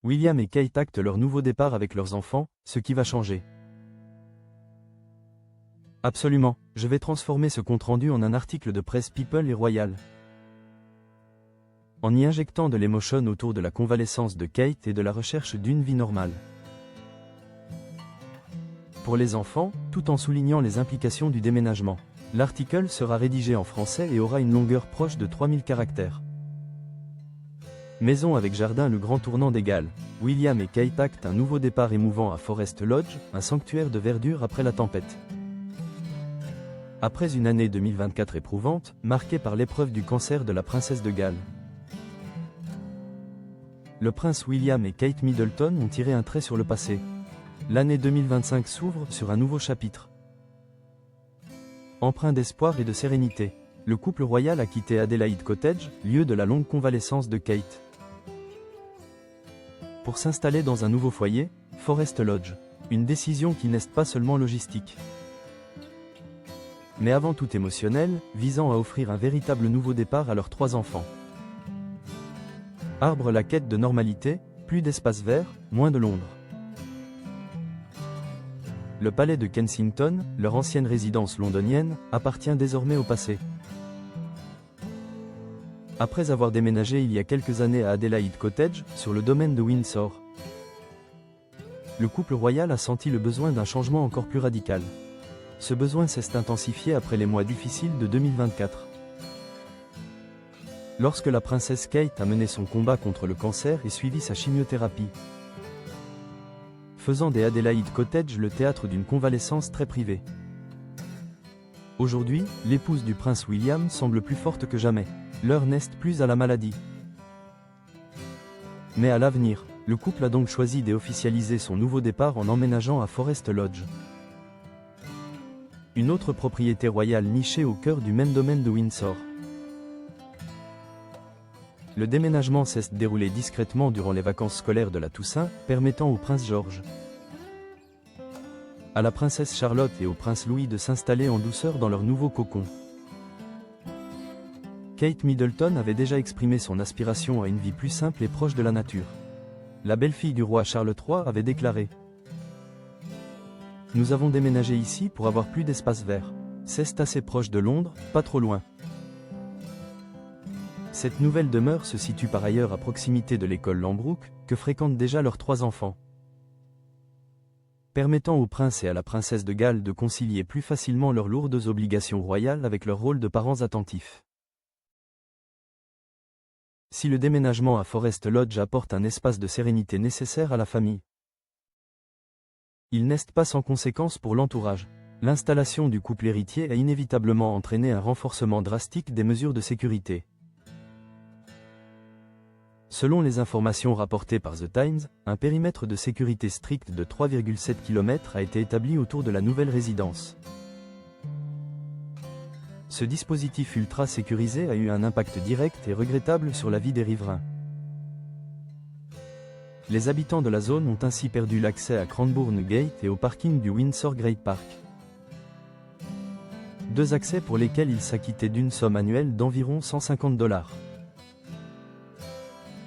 William et Kate actent leur nouveau départ avec leurs enfants, ce qui va changer. Absolument, je vais transformer ce compte-rendu en un article de presse People et Royal. En y injectant de l'émotion autour de la convalescence de Kate et de la recherche d'une vie normale. Pour les enfants, tout en soulignant les implications du déménagement. L'article sera rédigé en français et aura une longueur proche de 3000 caractères. Maison avec jardin, le grand tournant des Galles. William et Kate actent un nouveau départ émouvant à Forest Lodge, un sanctuaire de verdure après la tempête. Après une année 2024 éprouvante, marquée par l'épreuve du cancer de la princesse de Galles. Le prince William et Kate Middleton ont tiré un trait sur le passé. L'année 2025 s'ouvre sur un nouveau chapitre. Empreint d'espoir et de sérénité, le couple royal a quitté Adelaide Cottage, lieu de la longue convalescence de Kate, pour s'installer dans un nouveau foyer, Forest Lodge. Une décision qui n'est pas seulement logistique, mais avant tout émotionnelle, visant à offrir un véritable nouveau départ à leurs 3 enfants. Arbre la quête de normalité, plus d'espace vert, moins de Londres. Le palais de Kensington, leur ancienne résidence londonienne, appartient désormais au passé. Après avoir déménagé il y a quelques années à Adelaide Cottage, sur le domaine de Windsor, le couple royal a senti le besoin d'un changement encore plus radical. Ce besoin s'est intensifié après les mois difficiles de 2024. Lorsque la princesse Kate a mené son combat contre le cancer et suivi sa chimiothérapie, faisant des Adelaide Cottage le théâtre d'une convalescence très privée. Aujourd'hui, l'épouse du prince William semble plus forte que jamais. L'heure n'est plus à la maladie, mais à l'avenir. Le couple a donc choisi d'officialiser son nouveau départ en emménageant à Forest Lodge. Une autre propriété royale nichée au cœur du même domaine de Windsor. Le déménagement s'est déroulé discrètement durant les vacances scolaires de la Toussaint, permettant au prince George, à la princesse Charlotte et au prince Louis de s'installer en douceur dans leur nouveau cocon. Kate Middleton avait déjà exprimé son aspiration à une vie plus simple et proche de la nature. La belle-fille du roi Charles III avait déclaré : « Nous avons déménagé ici pour avoir plus d'espace vert. C'est assez proche de Londres, pas trop loin. » Cette nouvelle demeure se situe par ailleurs à proximité de l'école Lambrook, que fréquentent déjà leurs 3 enfants. Permettant au prince et à la princesse de Galles de concilier plus facilement leurs lourdes obligations royales avec leur rôle de parents attentifs. Si le déménagement à Forest Lodge apporte un espace de sérénité nécessaire à la famille, il n'est pas sans conséquences pour l'entourage. L'installation du couple héritier a inévitablement entraîné un renforcement drastique des mesures de sécurité. Selon les informations rapportées par The Times, un périmètre de sécurité strict de 3,7 km a été établi autour de la nouvelle résidence. Ce dispositif ultra sécurisé a eu un impact direct et regrettable sur la vie des riverains. Les habitants de la zone ont ainsi perdu l'accès à Cranbourne Gate et au parking du Windsor Great Park. 2 accès pour lesquels ils s'acquittaient d'une somme annuelle d'environ $150.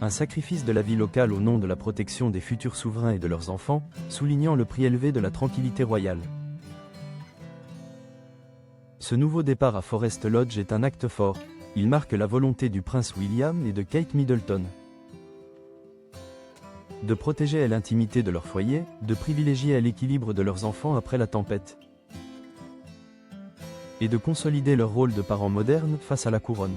Un sacrifice de la vie locale au nom de la protection des futurs souverains et de leurs enfants, soulignant le prix élevé de la tranquillité royale. Ce nouveau départ à Forest Lodge est un acte fort. Il marque la volonté du prince William et de Kate Middleton de protéger l'intimité de leur foyer, de privilégier l'équilibre de leurs enfants après la tempête, et de consolider leur rôle de parents modernes face à la couronne.